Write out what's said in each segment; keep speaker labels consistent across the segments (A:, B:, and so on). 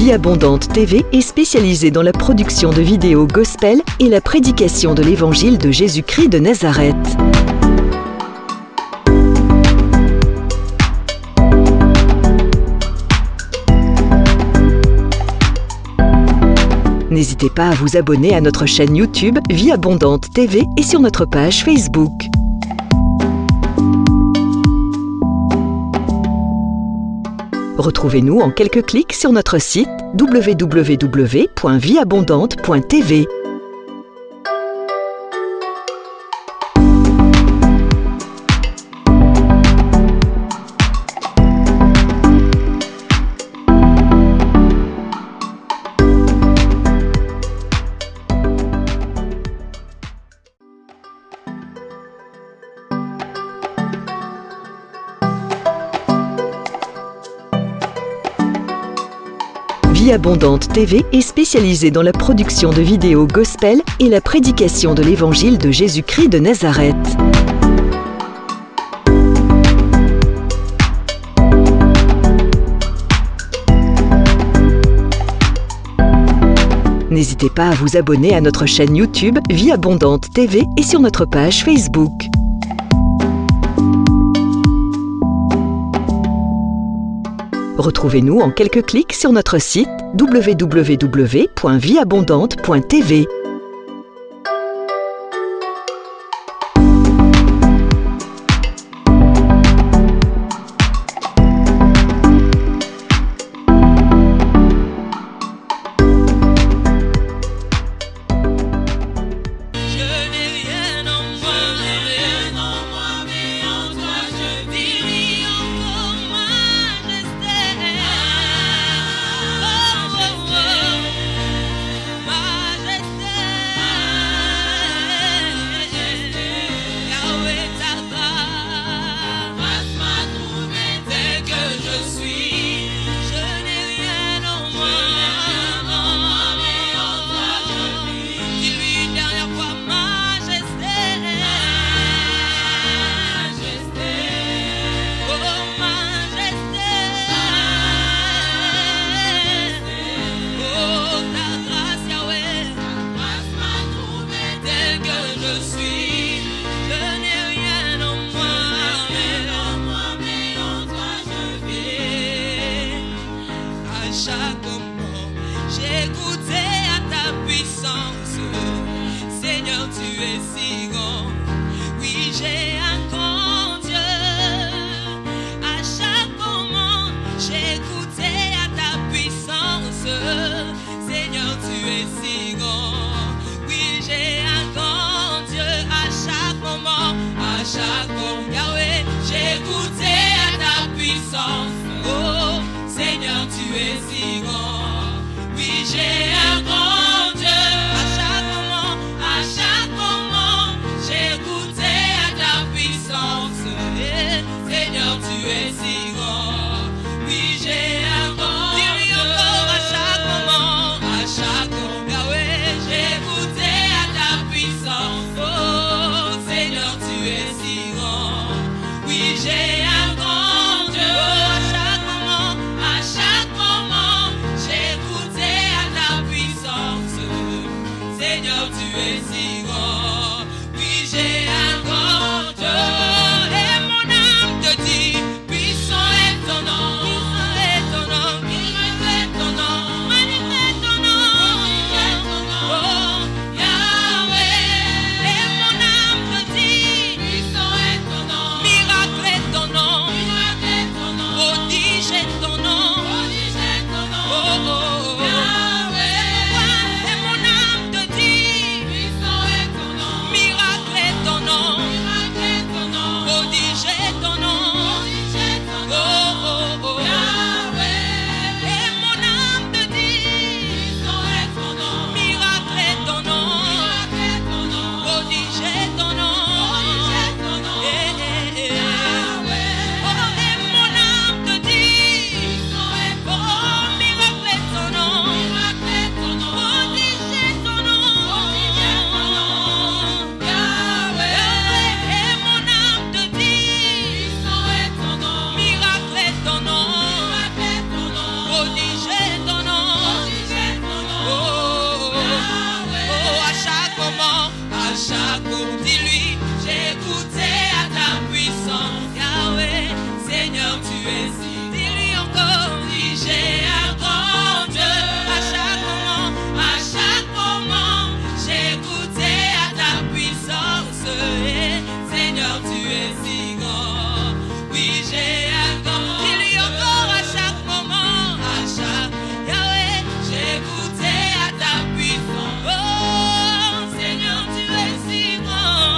A: Vie Abondante TV est spécialisée dans la production de vidéos gospel et la prédication de l'évangile de Jésus-Christ de Nazareth. N'hésitez pas à vous abonner à notre chaîne YouTube Vie Abondante TV et sur notre page Facebook. Retrouvez-nous en quelques clics sur notre site www.vieabondante.tv. Vie Abondante TV est spécialisée dans la production de vidéos gospel et la prédication de l'évangile de Jésus-Christ de Nazareth. N'hésitez pas à vous abonner à notre chaîne YouTube Vie Abondante TV et sur notre page Facebook. Retrouvez-nous en quelques clics sur notre site www.vieabondante.tv.
B: Chaque moment, j'ai goûté à ta puissance. Seigneur, tu es si grand. Oui, j'ai un grand Dieu. À chaque moment, j'ai goûté à ta puissance. Seigneur, tu es si grand. Oui, j'ai un grand Dieu. À chaque moment, Yahweh, j'ai goûté à ta puissance. Oh, Seigneur, tu es si grand. Oui, j'ai un grand Dieu. À chaque moment, j'ai goûté à ta puissance. chaque dis-lui, j'ai goûté à ta puissance. Yahweh, Seigneur, tu es si. Dis-lui encore, dis j'ai un grand Dieu. À chaque moment, j'ai goûté à ta puissance. Et Seigneur, tu es si grand. Oui, j'ai un grand. Dis-lui encore à chaque moment, Yahweh, j'ai goûté à ta puissance. Oh, Seigneur, tu es si grand.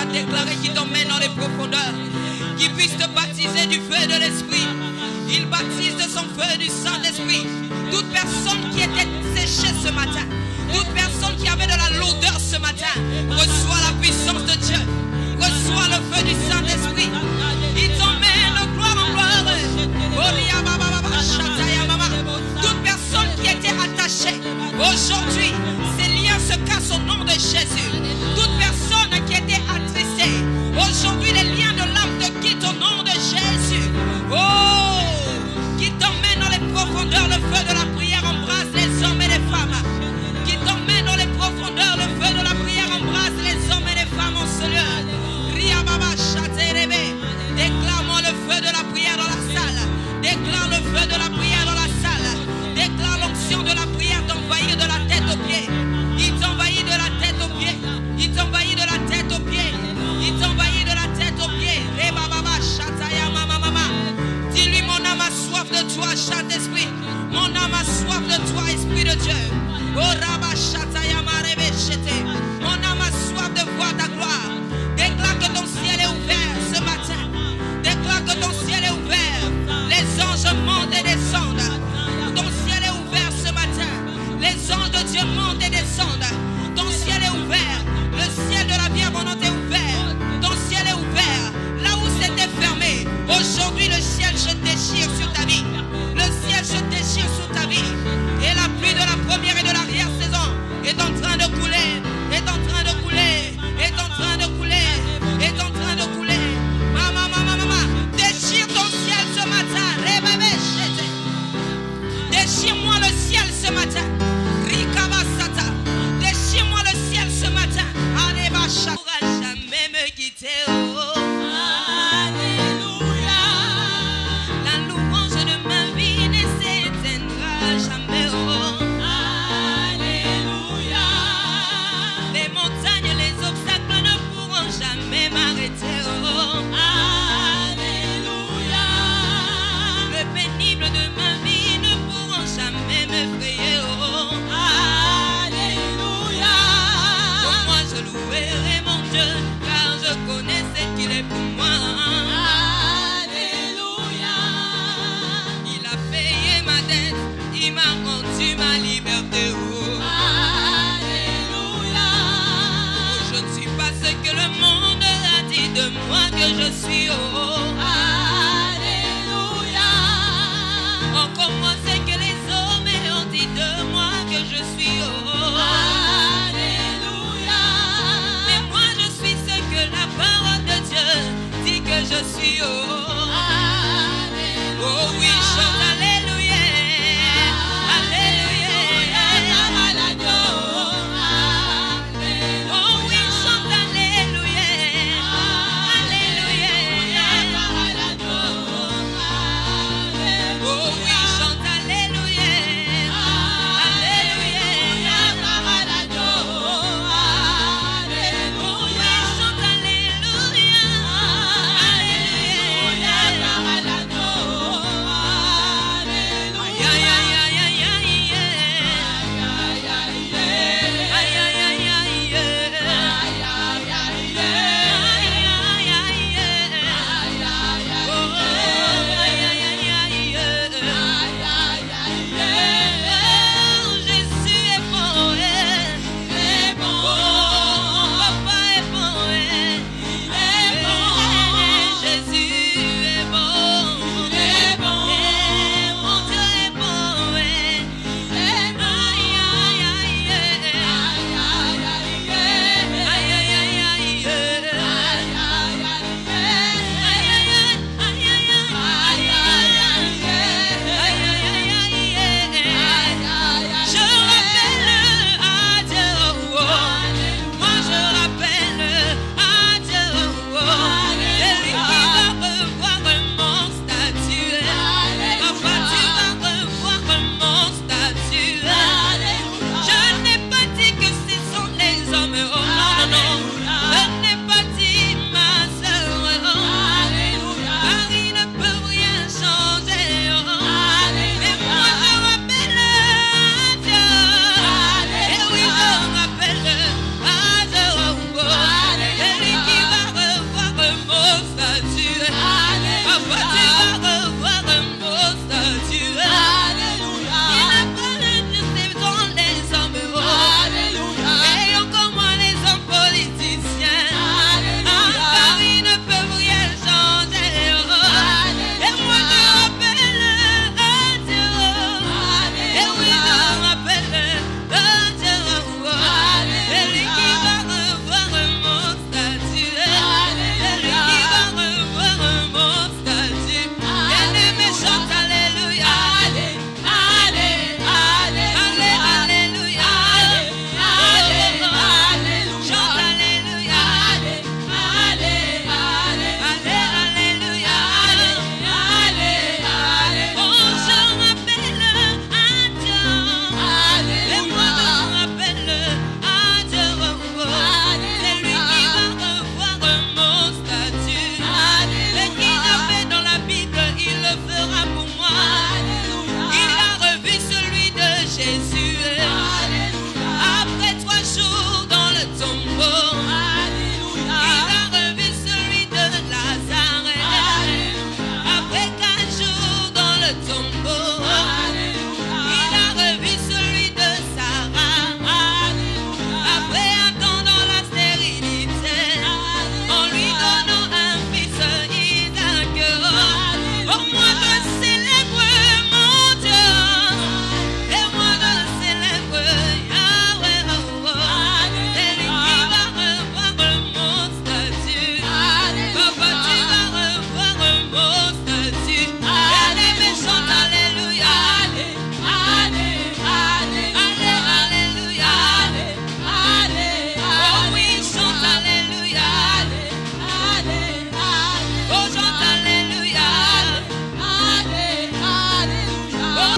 B: à déclarer qu'il t'emmène dans les profondeurs, qu'il puisse te baptiser du feu de l'Esprit. Il baptise de son feu du Saint-Esprit. Toute personne qui était séchée ce matin, toute personne qui avait de la lourdeur ce matin, reçoit la puissance de Dieu, reçoit le feu du Saint-Esprit. Il t'emmène de gloire en gloire. Toute personne qui était attachée, aujourd'hui, ces liens se cassent au nom de Jésus. Toute personne qui était attristée, aujourd'hui, les liens de l'âme te quittent au nom de Jésus. Oh, qui t'emmène dans les profondeurs, le feu de la prière embrasse les hommes et les femmes. Qui t'emmène dans les profondeurs, le feu de la prière embrasse les hommes et les femmes en ce lieu. Déclare-moi le feu de la prière dans la salle. Déclare le feu de la prière dans la salle. Déclare l'onction de la prière t'envahir de la tête aux pieds. Il t'envahit de la tête aux pieds. Il t'envahit de la tête aux pieds. Il t'envahit de la tête aux pieds. Dis-lui, mon âme a soif de toi, Saint-Esprit. Mon âme a soif de toi, Esprit de Dieu. Mon âme a soif de voir ta gloire. Déclare que ton ciel est ouvert ce matin. Déclare que ton ciel est ouvert. Les anges montent et descendent. Ton ciel est ouvert ce matin. Les anges de Dieu montent et descendent. Ton ciel est ouvert. Le ciel de la vie abondante est ouvert. Ton ciel est ouvert. Là où c'était fermé, aujourd'hui le ciel se déchire sur ta vie. Le ciel se déchire sur ta vie. Et la pluie de la première et de l'arrière-saison est en train de couler. Est en train de couler. Est en train de couler. Est en train de couler. Maman. Déchire ton ciel ce matin. Déchire-moi le ciel ce matin. Rikabasata. Déchire-moi le ciel ce matin. Alléluia. Pourra jamais me quitter. Oh. Alléluia. La louange de ma vie ne s'éteindra jamais. Oh. Alléluia. Les montagnes, les obstacles ne pourront jamais m'arrêter. Oh. Alléluia. Le pénible de ma vie ne pourront jamais m'effrayer. Oh. Alléluia. Pour moi je louerai mon Dieu, car je connais ce qu'il est pour moi. Alléluia. Il a payé ma dette, il m'a rendu ma liberté. Oh. Alléluia. Je ne suis pas ce que le monde a dit de moi que je suis. Oh. Alléluia. Encore moins ce que les hommes ont dit de moi que je suis. Oh. Alléluia. Mais moi je suis ce que la parole de Dieu dit que je suis. Oh. Alléluia. Oh oui, chante alléluia. Alléluia. Oh oui, chante alléluia. Alléluia. Oh oui, chante alléluia. Alléluia. Oh oui, chante alléluia. Alléluia.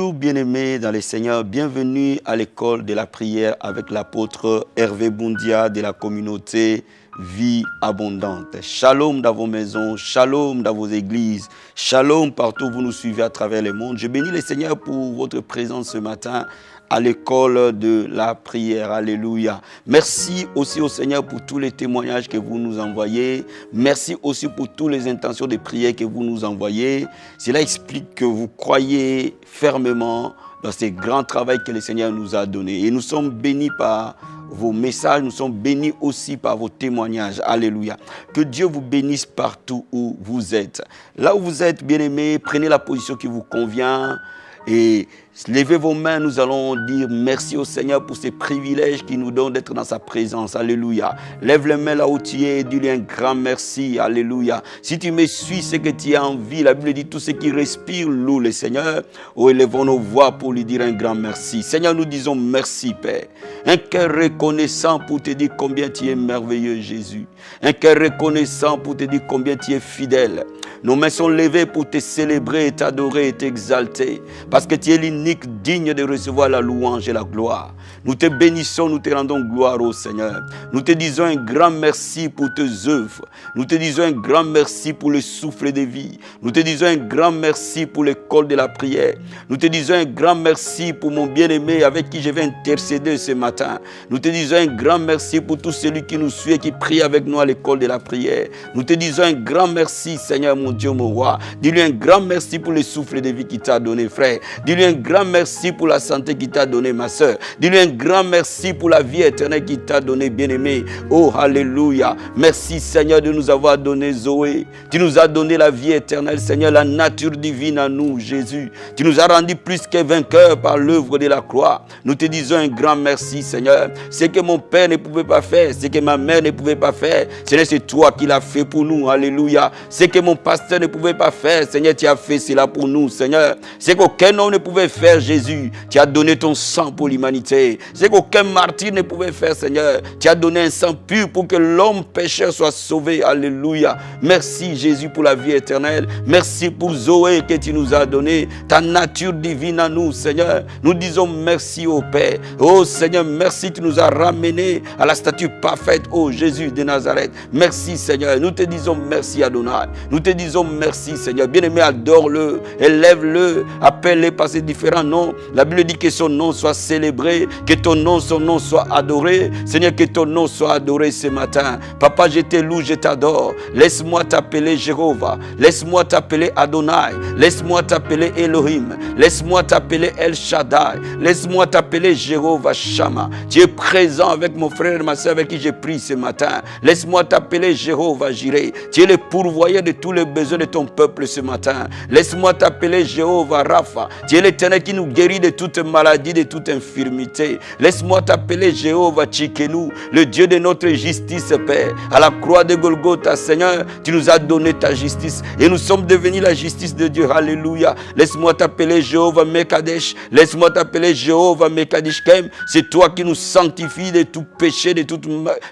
C: Bonjour bien-aimés dans les Seigneurs, bienvenue à l'école de la prière avec l'apôtre Hervé Boundia de la communauté Vie Abondante. Shalom dans vos maisons, shalom dans vos églises, shalom partout où vous nous suivez à travers le monde. Je bénis les Seigneurs pour votre présence ce matin à l'école de la prière. Alléluia. Merci aussi au Seigneur pour tous les témoignages que vous nous envoyez. Merci aussi pour toutes les intentions de prière que vous nous envoyez. Cela explique que vous croyez fermement dans ce grand travail que le Seigneur nous a donné. Et nous sommes bénis par vos messages, nous sommes bénis aussi par vos témoignages. Alléluia. Que Dieu vous bénisse partout où vous êtes. Là où vous êtes, bien-aimés, prenez la position qui vous convient et levez vos mains, nous allons dire merci au Seigneur pour ces privilèges qu'il nous donne d'être dans sa présence. Alléluia. Lève les mains là où tu es et dis-lui un grand merci. Alléluia. Si tu me suis, c'est que tu as envie. La Bible dit tout ce qui respire loue le Seigneur. Oh, élevons nos voix pour lui dire un grand merci. Seigneur, nous disons merci, Père. Un cœur reconnaissant pour te dire combien tu es merveilleux, Jésus. Un cœur reconnaissant pour te dire combien tu es fidèle. Nos mains sont levées pour te célébrer, t'adorer et t'exalter. Parce que tu es l'unique digne de recevoir la louange et la gloire. Nous te bénissons, nous te rendons gloire au Seigneur. Nous te disons un grand merci pour tes œuvres. Nous te disons un grand merci pour le souffle de vie. Nous te disons un grand merci pour l'école de la prière. Nous te disons un grand merci pour mon bien-aimé avec qui je vais intercéder ce matin. Nous te disons un grand merci pour tout celui qui nous suit et qui prie avec nous à l'école de la prière. Nous te disons un grand merci, Seigneur mon Dieu, mon roi. Dis-lui un grand merci pour le souffle de vie qu'il t'a donné, frère. Dis-lui un grand merci pour la santé qu'il t'a donné, ma soeur. Dis-lui un grand merci pour la vie éternelle qu'il t'a donné, bien-aimé. Oh, alléluia. Merci, Seigneur, de nous avoir donné Zoé. Tu nous as donné la vie éternelle, Seigneur, la nature divine à nous, Jésus. Tu nous as rendus plus que vainqueurs par l'œuvre de la croix. Nous te disons un grand merci, Seigneur. Ce que mon père ne pouvait pas faire, ce que ma mère ne pouvait pas faire, Seigneur, c'est toi qui l'as fait pour nous. Alléluia. Ce que mon pasteur ne pouvait pas faire, Seigneur, tu as fait cela pour nous, Seigneur. Ce qu'aucun homme ne pouvait faire, Jésus, tu as donné ton sang pour l'humanité. Ce qu'aucun martyr ne pouvait faire, Seigneur, tu as donné un sang pur pour que l'homme pécheur soit sauvé. Alléluia. Merci, Jésus, pour la vie éternelle. Merci pour Zoé que tu nous as donné, ta nature divine à nous, Seigneur. Nous disons merci au Père. Oh, Seigneur, merci, tu nous as ramenés à la statue parfaite, oh Jésus de Nazareth. Merci, Seigneur. Nous te disons merci, Adonai. Nous te disons merci, Seigneur. Bien-aimé, adore-le, élève-le, appelle-le par ses différents noms. La Bible dit que son nom soit célébré, que ton nom, son nom soit adoré. Seigneur, que ton nom soit adoré ce matin. Papa, je te loue, je t'adore. Laisse-moi t'appeler Jéhovah. Laisse-moi t'appeler Adonai. Laisse-moi t'appeler Elohim. Laisse-moi t'appeler El Shaddai. Laisse-moi t'appeler Jéhovah Shammah. Tu es présent avec mon frère et ma soeur avec qui j'ai prié ce matin. Laisse-moi t'appeler Jéhovah Jireh. Tu es le pourvoyeur de tous les besoins de ton peuple ce matin. Laisse-moi t'appeler Jéhovah Rapha. Tu es l'Éternel qui nous guérit de toute maladie, de toute infirmité. Laisse-moi t'appeler Jéhovah Tchikenu, le Dieu de notre justice, Père. À la croix de Golgotha, Seigneur, tu nous as donné ta justice et nous sommes devenus la justice de Dieu. Alléluia. Laisse-moi t'appeler Jéhovah Mekadesh. Laisse-moi t'appeler Jéhovah Mekadishkem. C'est toi qui nous sanctifie de tout péché, de toute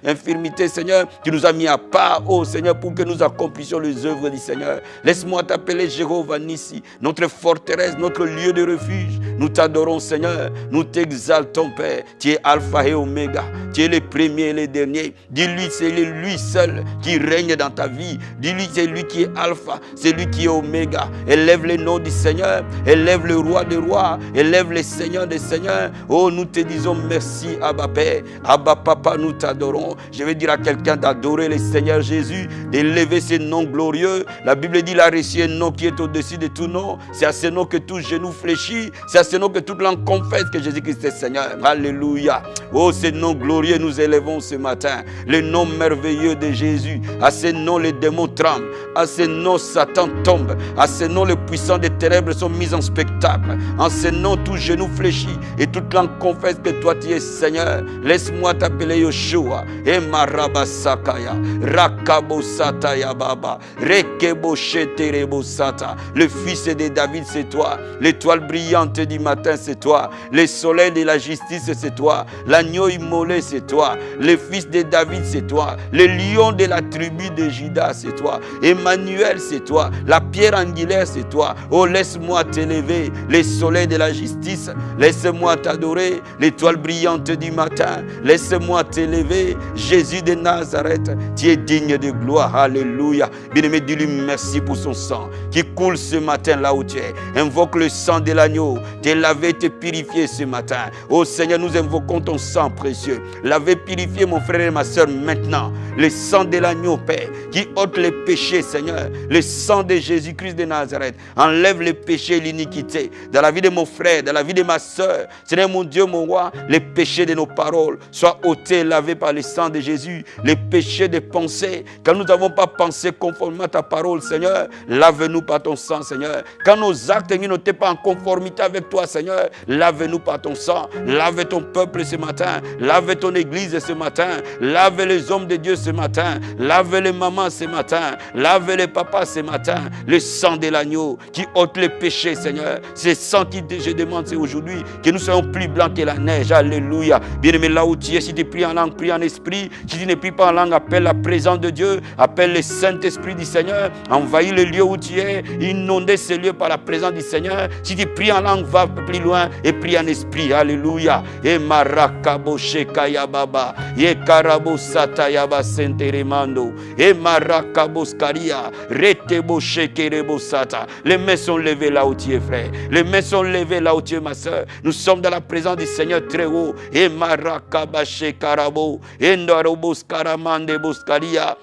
C: infirmité, Seigneur. Tu nous as mis à part, oh Seigneur, pour que nous accomplissions les œuvres du Seigneur. Laisse-moi t'appeler Jéhovah Nissi, notre forteresse, notre lieu de refuge. Nous t'adorons, Seigneur. Nous t'exaltons, Père. Tu es Alpha et Oméga. Tu es le premier et le dernier. Dis-lui, c'est lui seul qui règne dans ta vie. Dis-lui, c'est lui qui est Alpha, c'est lui qui est Oméga. Élève le nom du Seigneur. Élève le roi des rois. Élève le Seigneur des seigneurs. Oh, nous te disons merci, Abba Père. Abba Papa, nous t'adorons. Je vais dire à quelqu'un d'adorer le Seigneur Jésus, d'élever ses noms glorieux. La Bible dit, il a reçu un nom qui est au-dessus de tout nom. C'est à ce nom que tout genou fléchit. C'est à ce nom que toute langue confesse que Jésus-Christ est Seigneur. Alléluia. Oh, ce nom glorieux, nous élevons ce matin. Le nom merveilleux de Jésus. À ce nom, les démons tremblent. À ce nom, Satan tombe. À ce nom, les puissants des ténèbres sont mis en spectacle. En ce nom, tout genou fléchit. Et toute langue confesse que toi, tu es Seigneur. Laisse-moi t'appeler Yoshua. Et Marabasakaya. Rakabo Sataya Baba. Rekebo Sheterebo Sata. Le fils de David, c'est toi. L'étoile brillante du matin, c'est toi. Le soleil de la justice, c'est toi. L'agneau immolé, c'est toi. Le fils de David, c'est toi. Le lion de la tribu de Juda, c'est toi. Emmanuel, c'est toi. La pierre angulaire, c'est toi. Oh, laisse-moi t'élever. Le soleil de la justice, laisse-moi t'adorer. L'étoile brillante du matin, laisse-moi t'élever. Jésus de Nazareth, tu es digne de gloire. Alléluia. Bien-aimé, dis-lui merci pour son sang qui coule ce matin là où tu es. Invoque le sang de l'agneau. T'es lavé, t'es purifié ce matin. Oh Seigneur, nous invoquons ton sang précieux. Lavé, purifié mon frère et ma soeur maintenant. Le sang de l'agneau, Père, qui ôte les péchés, Seigneur. Le sang de Jésus-Christ de Nazareth enlève les péchés et l'iniquité dans la vie de mon frère, dans la vie de ma soeur. Seigneur mon Dieu, mon roi, les péchés de nos paroles soient ôtés, lavés par le sang de Jésus. Les péchés des pensées, quand nous n'avons pas pensé conformément à ta parole, Seigneur, lave-nous par ton sang, Seigneur. Quand nos actes n'étaient pas en conformité avec toi, Seigneur, lave-nous par ton sang. Lave ton peuple ce matin. Lave ton église ce matin. Lave les hommes de Dieu ce matin. Lave les mamans ce matin. Lave les papas ce matin. Le sang de l'agneau qui ôte les péchés, Seigneur. C'est sang qui, je demande, c'est aujourd'hui que nous soyons plus blancs que la neige. Alléluia. Bien-aimé, là où tu es, si tu pries en langue, prie en esprit. Si tu ne pries pas en langue, appelle la présence de Dieu. Appelle le Saint-Esprit du Seigneur. Envahis le lieu où tu es. Inonder ce lieu par la présence du Seigneur. Si tu pries en langue, va plus loin et prie en esprit. Alléluia. Et marakabo shekaya baba. Et karabo satayaba senteremando. Et marakabo skaria. Retebo shekerebo sata. Les mains sont levées là où tu es, frère. Les mains sont levées là où tu es, ma soeur. Nous sommes dans la présence du Seigneur très haut. Et marakaba shekarabo. Et ndarobo skaramande boskaria.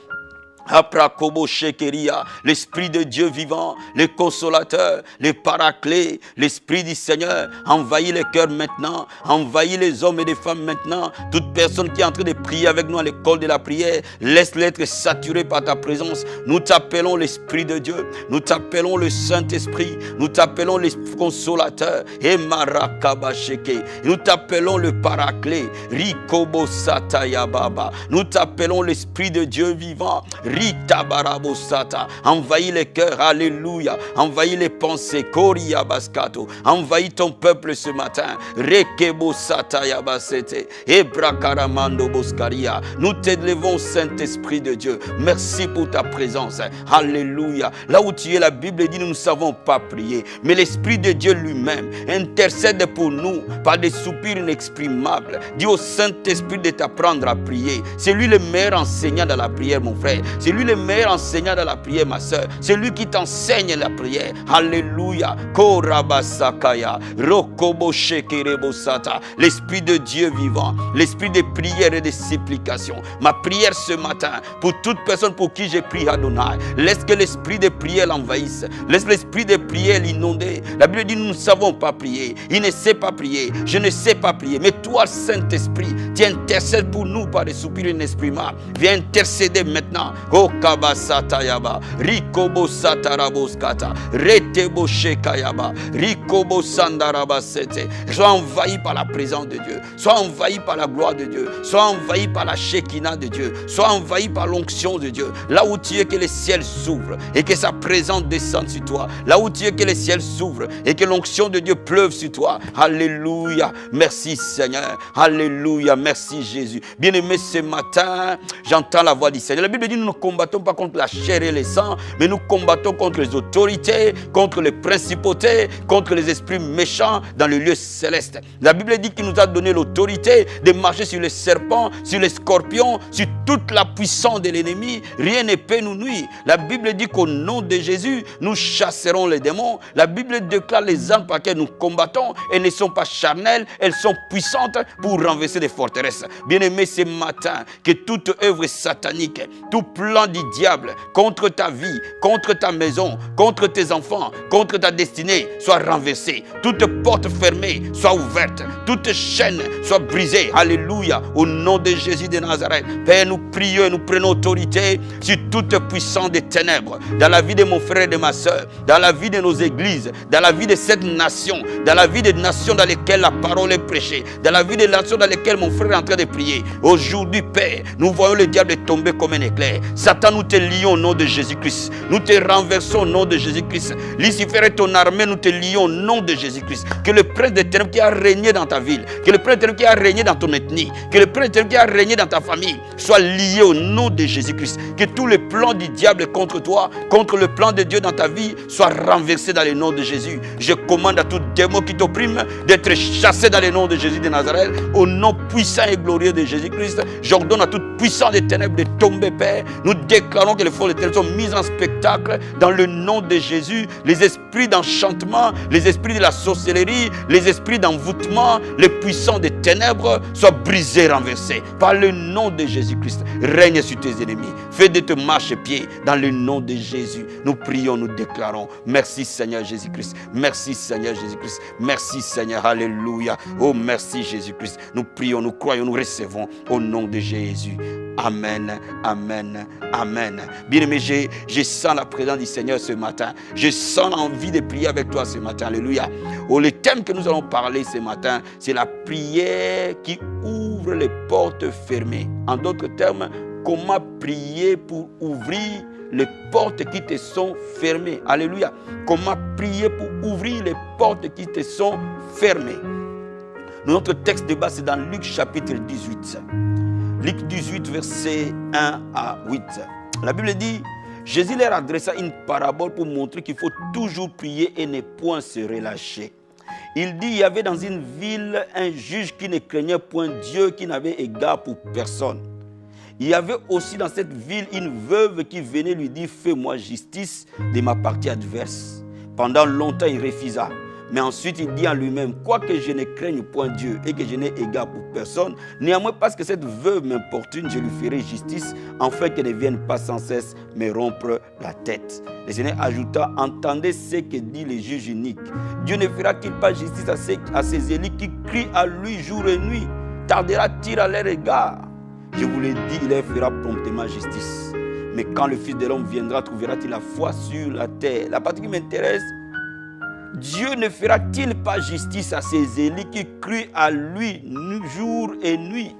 C: Aprakobo shekeria, l'Esprit de Dieu vivant, le consolateur, le paraclet, l'Esprit du Seigneur, envahit les cœurs maintenant, envahit les hommes et les femmes maintenant. Toute personne qui est en train de prier avec nous à l'école de la prière, laisse-les être saturés par ta présence. Nous t'appelons l'Esprit de Dieu, nous t'appelons le Saint-Esprit, nous t'appelons le consolateur, et marakaba sheke, nous t'appelons le paraclet, rikobo sataya baba, nous t'appelons l'Esprit de Dieu vivant. Rita barabosata, envahis les cœurs, alléluia, envahis les pensées, koria baskato, envahis ton peuple ce matin, rekebo sata yabasete, ebrakaramando boskaria. Nous t'élevons, Saint-Esprit de Dieu, merci pour ta présence, alléluia. Là où tu es, la Bible dit nous ne savons pas prier, mais l'Esprit de Dieu lui-même intercède pour nous par des soupirs inexprimables. Dis au Saint-Esprit de t'apprendre à prier. C'est lui le meilleur enseignant dans la prière, mon frère. C'est lui le meilleur enseignant dans la prière, ma soeur. C'est lui qui t'enseigne la prière. Alléluia. Korabasakaya. Rokobo shekerebosata. L'Esprit de Dieu vivant. L'Esprit de prière et de supplication. Ma prière ce matin, pour toute personne pour qui j'ai prié Adonai, laisse que l'Esprit de prière l'envahisse. Laisse l'Esprit de prière l'inonder. La Bible dit nous ne savons pas prier. Il ne sait pas prier. Je ne sais pas prier. Mais toi, Saint-Esprit, tu intercèdes pour nous par des soupirs inexprimables. Viens intercéder maintenant. Kokabasata yaba, Rikobo sataraboskata, Retebo shekayaba, Rikobo sandarabasete. Sois envahi par la présence de Dieu. Sois envahi par la gloire de Dieu. Sois envahi par la Shekinah de Dieu. Sois envahi par l'onction de Dieu. Là où tu es, que les ciels s'ouvrent et que sa présence descende sur toi. Là où tu es, que les ciels s'ouvrent et que l'onction de Dieu pleuve sur toi. Alléluia. Merci Seigneur. Alléluia. Merci Jésus. Bien-aimé, ce matin, j'entends la voix du Seigneur. La Bible dit nous ne combattons pas contre la chair et le sang, mais nous combattons contre les autorités, contre les principautés, contre les esprits méchants dans le lieu céleste. La Bible dit qu'il nous a donné l'autorité de marcher sur les serpents, sur les scorpions, sur toute la puissance de l'ennemi. Rien ne peut nous nuire. La Bible dit qu'au nom de Jésus, nous chasserons les démons. La Bible déclare les armes par lesquelles nous combattons, elles ne sont pas charnelles, elles sont puissantes pour renverser des forteresses. Bien-aimé, ce matin, que toute œuvre satanique, tout plan du diable contre ta vie, contre ta maison, contre tes enfants, contre ta destinée soit renversée. Toute porte fermée soit ouverte. Toute chaîne soit brisée. Alléluia. Au nom de Jésus de Nazareth. Père, nous prions et nous prenons autorité sur toute puissance des ténèbres. Dans la vie de mon frère et de ma soeur. Dans la vie de nos églises. Dans la vie de cette nation. Dans la vie des nations dans lesquelles la parole est prêchée. Dans la vie des nations dans lesquelles mon frère est en train de prier. Aujourd'hui, Père, nous voyons le diable tomber comme un éclair. Satan, nous te lions au nom de Jésus-Christ. Nous te renversons au nom de Jésus-Christ. Lucifer et ton armée, nous te lions au nom de Jésus-Christ. Que le prince des ténèbres qui a régné dans ta ville, que le prince des ténèbres qui a régné dans ton ethnie, que le prince des ténèbres qui a régné dans ta famille, soit lié au nom de Jésus-Christ. Que tous les plans du diable contre toi, contre le plan de Dieu dans ta vie, soient renversés dans le nom de Jésus. Je commande à tout démon qui t'opprime d'être chassé dans le nom de Jésus de Nazareth. Au nom puissant et glorieux de Jésus-Christ, j'ordonne à toute puissance des ténèbres de tomber, Père. Nous déclarons que les forces des ténèbres sont mises en spectacle dans le nom de Jésus. Les esprits d'enchantement, les esprits de la sorcellerie, les esprits d'envoûtement, les puissants des ténèbres soient brisés, renversés. Par le nom de Jésus-Christ, règne sur tes ennemis. Fais de te marche-pied dans le nom de Jésus. Nous prions, nous déclarons. Merci Seigneur Jésus-Christ. Merci Seigneur Jésus-Christ. Merci Seigneur. Alléluia. Oh merci Jésus-Christ. Nous prions, nous croyons, nous recevons au nom de Jésus. Amen, amen, amen. Bien-aimé, je sens la présence du Seigneur ce matin. Je sens l'envie de prier avec toi ce matin. Alléluia. Oh, le thème que nous allons parler ce matin, c'est la prière qui ouvre les portes fermées. En d'autres termes, comment prier pour ouvrir les portes qui te sont fermées. Alléluia. Comment prier pour ouvrir les portes qui te sont fermées. Notre texte de base, c'est dans Luc chapitre 18. Luc 18, versets 1 à 8. La Bible dit, Jésus leur adressa une parabole pour montrer qu'il faut toujours prier et ne point se relâcher. Il dit, il y avait dans une ville un juge qui ne craignait point Dieu, qui n'avait égard pour personne. Il y avait aussi dans cette ville une veuve qui venait lui dire, fais-moi justice de ma partie adverse. Pendant longtemps, il refusa. Mais ensuite, il dit en lui-même, quoique je ne craigne point Dieu et que je n'ai égard pour personne, néanmoins parce que cette veuve m'importune, je lui ferai justice, afin qu'elle ne vienne pas sans cesse me rompre la tête. Le Seigneur ajouta, entendez ce que dit le juge unique. Dieu ne fera-t-il pas justice à ses élus qui crient à lui jour et nuit? Tardera-t-il à leur égard? Je vous l'ai dit, il leur fera promptement justice. Mais quand le Fils de l'homme viendra, trouvera-t-il la foi sur la terre? La partie qui m'intéresse, Dieu ne fera-t-il pas justice à ses élus qui crient à lui jour et nuit?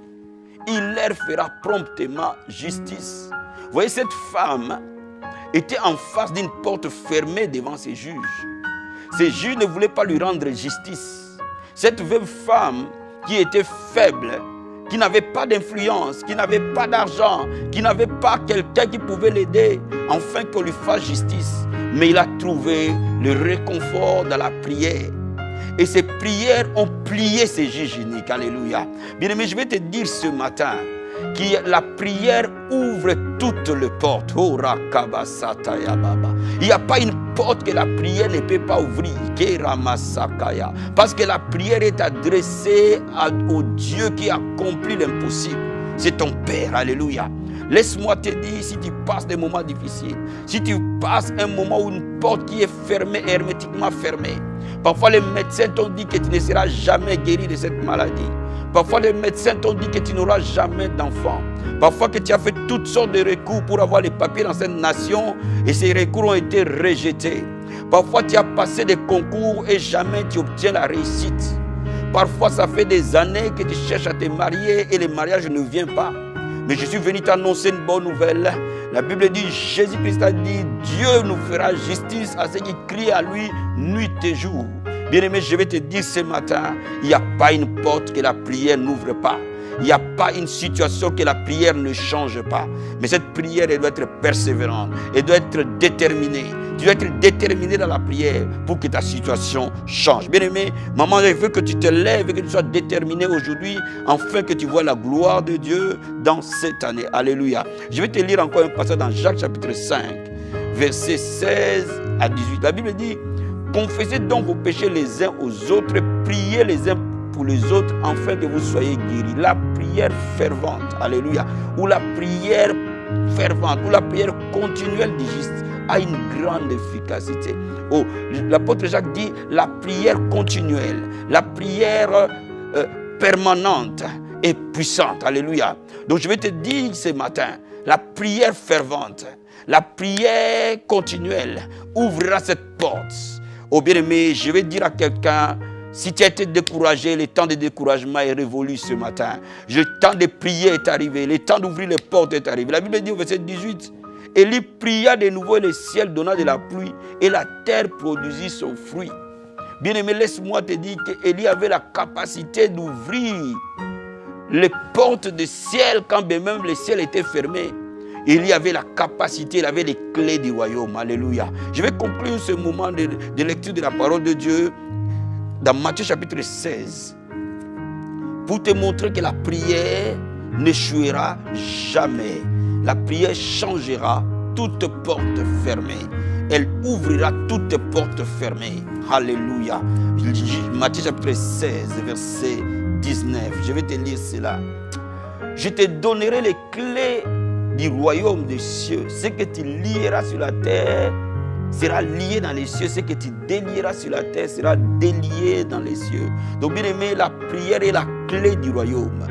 C: Il leur fera promptement justice. Vous voyez, cette femme était en face d'une porte fermée devant ses juges. Ces juges ne voulaient pas lui rendre justice. Cette veuve femme qui était faible, qui n'avait pas d'influence, qui n'avait pas d'argent, qui n'avait pas quelqu'un qui pouvait l'aider, afin qu'on lui fasse justice. Mais il a trouvé le réconfort dans la prière. Et ces prières ont plié ces juges uniques. Alléluia. Bien-aimé, je vais te dire ce matin que la prière ouvre toutes les portes. Il n'y a pas une porte que la prière ne peut pas ouvrir. Parce que la prière est adressée au Dieu qui accomplit l'impossible. C'est ton Père. Alléluia. Laisse-moi te dire, si tu passes des moments difficiles, si tu passes un moment où une porte qui est fermée, hermétiquement fermée, parfois les médecins t'ont dit que tu ne seras jamais guéri de cette maladie. Parfois les médecins t'ont dit que tu n'auras jamais d'enfant. Parfois que tu as fait toutes sortes de recours pour avoir les papiers dans cette nation et ces recours ont été rejetés. Parfois tu as passé des concours et jamais tu obtiens la réussite. Parfois ça fait des années que tu cherches à te marier et le mariage ne vient pas. Mais je suis venu t'annoncer une bonne nouvelle. La Bible dit, Jésus-Christ a dit, Dieu nous fera justice à ceux qui crient à lui nuit et jour. Bien-aimé, je vais te dire ce matin, il n'y a pas une porte que la prière n'ouvre pas. Il n'y a pas une situation que la prière ne change pas. Mais cette prière, elle doit être persévérante. Elle doit être déterminée. Tu dois être déterminé dans la prière pour que ta situation change. Bien-aimé, maman, je veux que tu te lèves et que tu sois déterminé aujourd'hui afin que tu vois la gloire de Dieu dans cette année. Alléluia. Je vais te lire encore un passage dans Jacques chapitre 5, versets 16 à 18. La Bible dit, confessez donc vos péchés les uns aux autres, priez les uns pour les autres afin que vous soyez guéris. La prière fervente, alléluia, ou la prière fervente, ou la prière continuelle du juste a une grande efficacité. Oh, l'apôtre Jacques dit la prière continuelle, la prière permanente et puissante, alléluia. Donc je vais te dire ce matin, la prière fervente, la prière continuelle ouvrira cette porte. Oh bien-aimé, je vais dire à quelqu'un, Si tu as été découragé, le temps de découragement est révolu ce matin. Le temps de prier est arrivé. Le temps d'ouvrir les portes est arrivé. La Bible dit au verset 18, Élie pria de nouveau et le ciel donna de la pluie et la terre produisit son fruit. Bien-aimé, laisse-moi te dire qu'Élie avait la capacité d'ouvrir les portes du ciel quand bien même le ciel était fermé. Élie avait la capacité, il avait les clés du royaume. Alléluia. Je vais conclure ce moment de lecture de la parole de Dieu dans Matthieu chapitre 16, pour te montrer que la prière n'échouera jamais. La prière changera toute porte fermée. Elle ouvrira toutes portes fermées. Alléluia. Matthieu chapitre 16, verset 19. Je vais te lire cela. Je te donnerai les clés du royaume des cieux. Ce que tu lieras sur la terre sera lié dans les cieux. Ce que tu délieras sur la terre sera délié dans les cieux. Donc bien aimé, la prière est la clé du royaume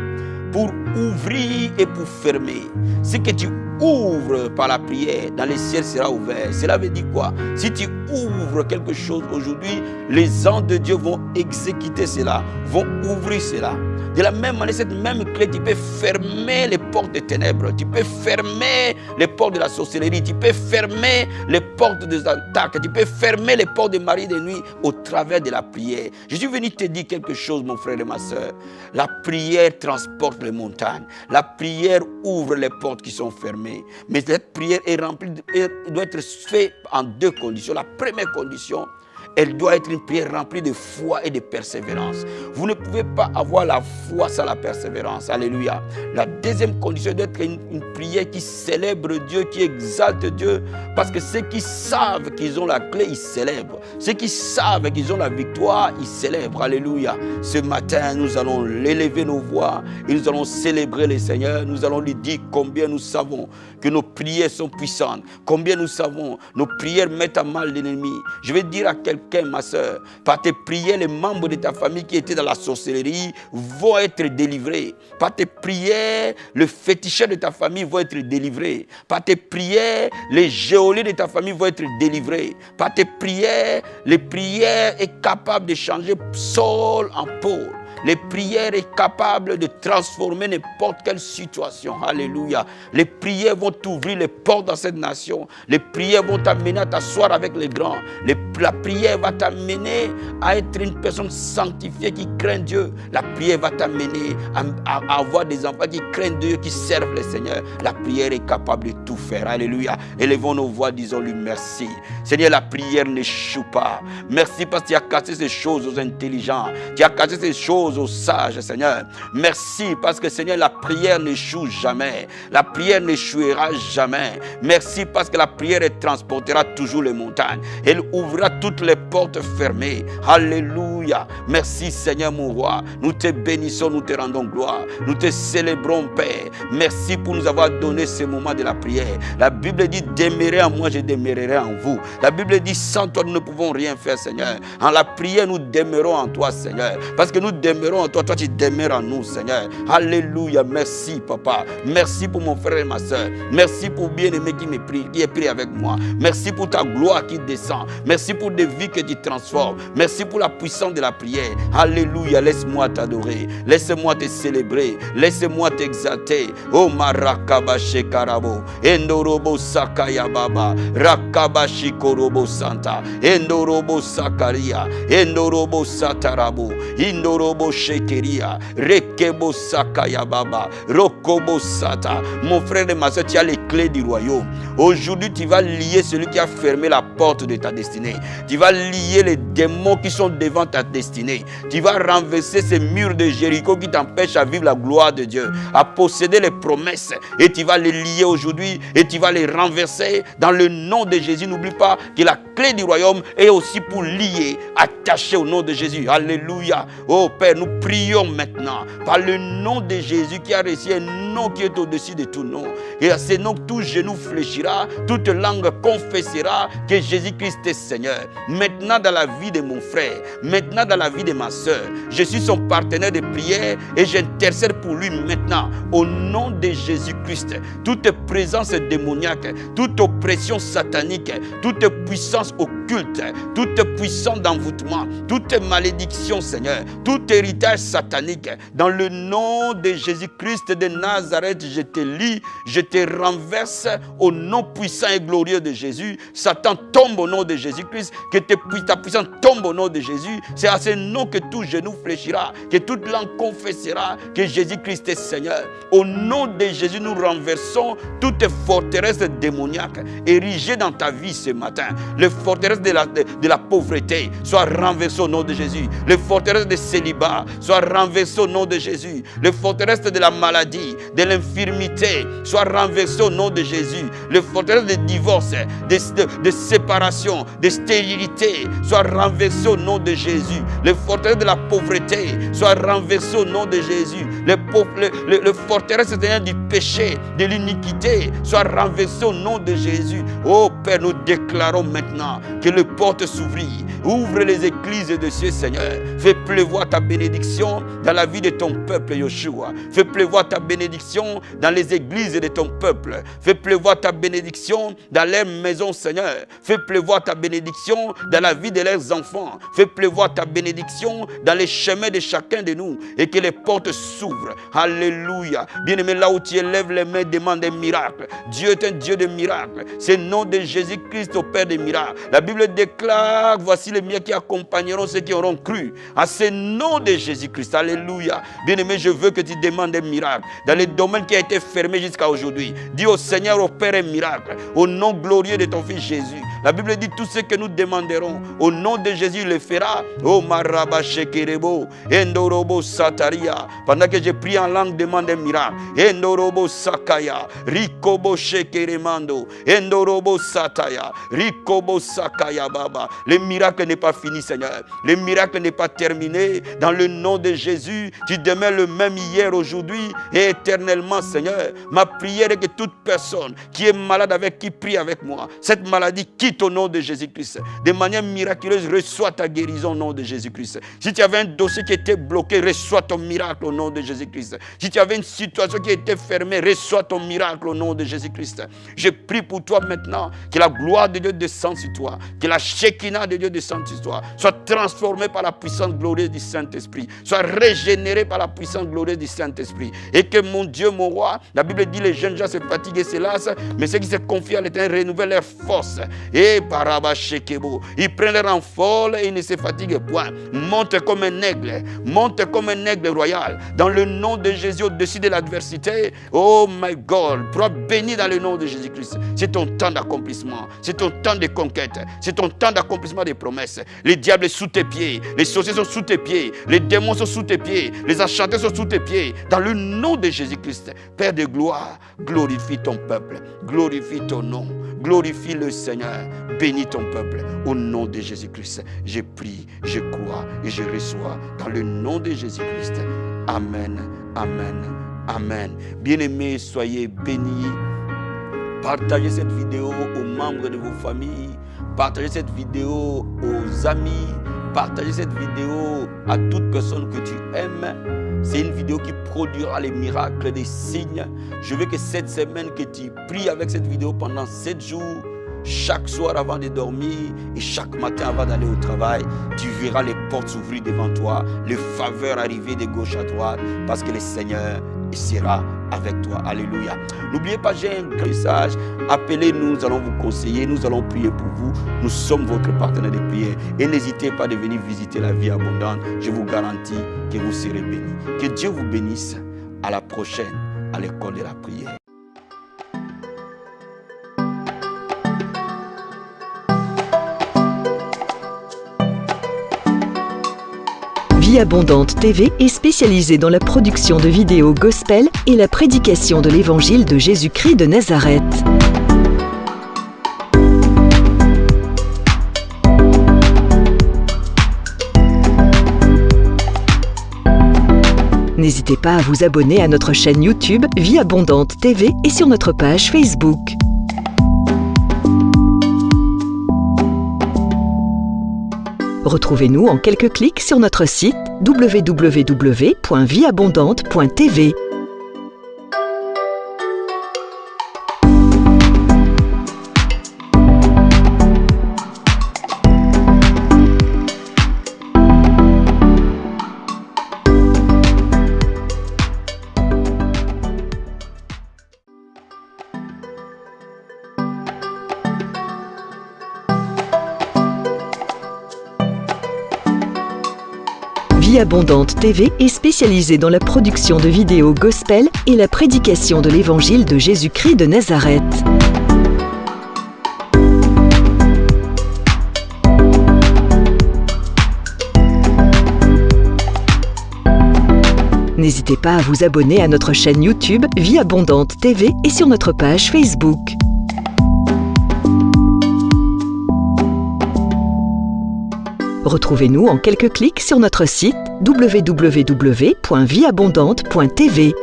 C: pour ouvrir et pour fermer. Ce que tu ouvres par la prière, dans les cieux sera ouvert. Cela veut dire quoi? Si tu ouvres quelque chose aujourd'hui, les anges de Dieu vont exécuter cela, vont ouvrir cela. De la même manière, cette même clé, tu peux fermer les portes des ténèbres, tu peux fermer les portes de la sorcellerie, tu peux fermer les portes des attaques, tu peux fermer les portes des maris de nuit au travers de la prière. Je suis venu te dire quelque chose, mon frère et ma soeur. La prière transporte les montagnes. La prière ouvre les portes qui sont fermées. Mais cette prière est remplie, doit être faite en deux conditions. La première condition, elle doit être une prière remplie de foi et de persévérance. Vous ne pouvez pas avoir la foi sans la persévérance. Alléluia. La deuxième condition doit être une prière qui célèbre Dieu, qui exalte Dieu. Parce que ceux qui savent qu'ils ont la clé, ils célèbrent. Ceux qui savent qu'ils ont la victoire, ils célèbrent. Alléluia. Ce matin, nous allons élever nos voix et nous allons célébrer le Seigneur. Nous allons lui dire combien nous savons que nos prières sont puissantes. Combien nous savons nos prières mettent à mal l'ennemi. Je vais dire à quelqu'un, ma soeur, par tes prières, les membres de ta famille qui étaient dans la sorcellerie vont être délivrés. Par tes prières, le féticheur de ta famille vont être délivrés. Par tes prières, les géoliers de ta famille vont être délivrés. Par tes prières, les prières est capable de changer Saul en Paul. Les prières sont capables de transformer n'importe quelle situation. Alléluia. Les prières vont t'ouvrir les portes dans cette nation. Les prières vont t'amener à t'asseoir avec les grands. La prière va t'amener à être une personne sanctifiée qui craint Dieu. La prière va t'amener à avoir des enfants qui craignent Dieu, qui servent le Seigneur. La prière est capable de tout faire. Alléluia. Élevons nos voix, disons-lui merci. Seigneur, la prière n'échoue pas. Merci parce que tu as cassé ces choses aux intelligents. Tu as cassé ces choses aux sages, Seigneur. Merci parce que, Seigneur, la prière n'échoue jamais. La prière n'échouera jamais. Merci parce que la prière transportera toujours les montagnes. Elle ouvrira toutes les portes fermées. Alléluia. Merci, Seigneur, mon roi. Nous te bénissons, nous te rendons gloire. Nous te célébrons, Père. Merci pour nous avoir donné ce moment de la prière. La Bible dit, demeurez en moi, je demeurerai en vous. La Bible dit, sans toi, nous ne pouvons rien faire, Seigneur. En la prière, nous demeurons en toi, Seigneur. Parce que nous demeurons en toi, toi tu demeures en nous, Seigneur. Alléluia, merci, Papa. Merci pour mon frère et ma soeur. Merci pour bien-aimé qui est pris avec moi. Merci pour ta gloire qui descend. Merci pour des vies que tu transformes. Merci pour la puissance de la prière. Alléluia, laisse-moi t'adorer. Laisse-moi te célébrer. Laisse-moi t'exalter. Oh, Marakabashi Karabo. Endorobo Sakaya Baba. Rakabashi Korobo Santa. Endorobo Sakaria. Endorobo Satarabo. Indorobo Shekeria. Rekebo Sakaya Baba. Rokobo Sata. Mon frère et ma soeur, tu as les clés du royaume. Aujourd'hui, tu vas lier celui qui a fermé la porte de ta destinée. Tu vas lier les démons qui sont devant ta destinée. Tu vas renverser ces murs de Jéricho qui t'empêchent à vivre la gloire de Dieu, à posséder les promesses. Et tu vas les lier aujourd'hui et tu vas les renverser dans le nom de Jésus. N'oublie pas que la clé du royaume est aussi pour lier, attacher au nom de Jésus. Alléluia. Oh Père, nous prions maintenant par le nom de Jésus qui a reçu un nom qui est au-dessus de tout nom. Et à ce nom, tout genou fléchira, toute langue confessera que Jésus-Christ est Seigneur. Maintenant dans la vie de mon frère, maintenant dans la vie de ma soeur, je suis son partenaire de prière et j'intercède pour lui maintenant. Au nom de Jésus-Christ, toute présence démoniaque, toute oppression satanique, toute puissance occulte, toute puissance d'envoûtement, toute malédiction, Seigneur, tout héritage satanique, dans le nom de Jésus-Christ de Nazareth, je te lis, je te renverse au nom puissant et glorieux de Jésus. Satan tombe au nom de Jésus-Christ, que ta puissance tombe au nom de Jésus. C'est à ce nom que tout genou fléchira, que toute langue confessera que Jésus-Christ est Seigneur. Au nom de Jésus, nous renversons toute forteresse démoniaque érigée dans ta vie ce matin. Les forteresses de la pauvreté soient renversées au nom de Jésus. Les forteresses de célibat soient renversées au nom de Jésus. Les forteresses de la maladie, de l'infirmité soient renversées au nom de Jésus. Les forteresses de divorce, de séparation, de stérilité soient renversées au nom de Jésus. Les forteresses de la pauvreté soient renversées au nom de Jésus. Les forteresses du péché, de l'iniquité soient renversées au nom de Jésus. Oh Père, nous déclarons maintenant que les portes s'ouvrent. Ouvre les églises de cieux, Seigneur. Fais pleuvoir ta bénédiction dans la vie de ton peuple, Yeshua. Fais pleuvoir ta bénédiction dans les églises de ton peuple. Fais pleuvoir ta bénédiction dans leurs maisons, Seigneur. Fais pleuvoir ta bénédiction dans la vie de leurs enfants. Fais pleuvoir ta bénédiction dans les chemins de chacun de nous. Et que les portes s'ouvrent. Alléluia. Bien-aimé, là où tu élèves les mains, demande un miracle. Dieu est un Dieu de miracles. C'est le nom de Jésus-Christ au Père des miracles. La Bible déclare, voici les miens qui accompagneront ceux qui auront cru. À ce nom de Jésus-Christ. Alléluia. Bien-aimé, je veux que tu demandes un miracle. Dans les domaines qui a été fermé jusqu'à aujourd'hui. Dis au Seigneur, opère un miracle. Au nom glorieux de ton Fils Jésus. La Bible dit tout ce que nous demanderons. Au nom de Jésus, il le fera. Oh maraba shekerebo. Endorobo sataria. Pendant que je prie en langue, demande un miracle. Endorobo sakaya. Rikobo shekeremando. Endorobo sataya. Rikobo sakaya baba. Le miracle n'est pas fini, Seigneur. Le miracle n'est pas terminé. Dans le nom de Jésus, tu demeures le même hier, aujourd'hui et éternellement, Seigneur. Ma prière est que toute personne qui est malade avec qui prie avec moi, cette maladie quitte au nom de Jésus-Christ. De manière miraculeuse, reçois ta guérison au nom de Jésus-Christ. Si tu avais un dossier qui était bloqué, reçois ton miracle au nom de Jésus-Christ. Si tu avais une situation qui était fermée, reçois ton miracle au nom de Jésus-Christ. Je prie pour toi maintenant que la gloire de Dieu descende sur toi, que la Shekinah de Dieu descende sur toi, soit transformée par la puissance glorieuse du Saint-Esprit, soit régénérée par la puissance glorieuse du Saint-Esprit. Et que mon Dieu, mon roi, la Bible dit les jeunes gens se fatiguent et se lassent, mais ceux qui se confient à l'Éternel renouvellent leur force. Et Baraba Shekebo, ils prennent leur envol et ils ne se fatiguent point. Monte comme un aigle royal, dans le nom de Jésus au-dessus de l'adversité. Oh my God, sois béni dans le nom de Jésus-Christ. C'est ton temps d'accomplissement, c'est ton temps de conquête, c'est ton temps d'accomplissement des promesses. Les diables sont sous tes pieds, les sorciers sont sous tes pieds, les démons sont sous tes pieds, les enchanteurs sont sous tes pieds. Dans le nom de Jésus-Christ, Père de gloire, glorifie ton peuple, glorifie ton nom, glorifie le Seigneur, bénis ton peuple. Au nom de Jésus-Christ, je prie, je crois et je reçois dans le nom de Jésus-Christ. Amen, amen, amen. Bien-aimés, soyez bénis. Partagez cette vidéo aux membres de vos familles. Partagez cette vidéo aux amis. Partagez cette vidéo à toute personne que tu aimes. C'est une vidéo qui produira les miracles, des signes. Je veux que cette semaine, que tu pries avec cette vidéo pendant 7 jours, chaque soir avant de dormir et chaque matin avant d'aller au travail, tu verras les portes s'ouvrir devant toi, les faveurs arriver de gauche à droite, parce que le Seigneur sera avec toi. Alléluia. N'oubliez pas, j'ai un message. Appelez-nous, nous allons vous conseiller, nous allons prier pour vous. Nous sommes votre partenaire de prière. Et n'hésitez pas à venir visiter la vie abondante. Je vous garantis que vous serez bénis. Que Dieu vous bénisse. À la prochaine, à l'école de la prière.
A: Vie Abondante TV est spécialisée dans la production de vidéos gospel et la prédication de l'évangile de Jésus-Christ de Nazareth. N'hésitez pas à vous abonner à notre chaîne YouTube Vie Abondante TV et sur notre page Facebook. Retrouvez-nous en quelques clics sur notre site www.vieabondante.tv. Vie Abondante TV est spécialisée dans la production de vidéos gospel et la prédication de l'évangile de Jésus-Christ de Nazareth. N'hésitez pas à vous abonner à notre chaîne YouTube Vie Abondante TV et sur notre page Facebook. Retrouvez-nous en quelques clics sur notre site www.vieabondante.tv.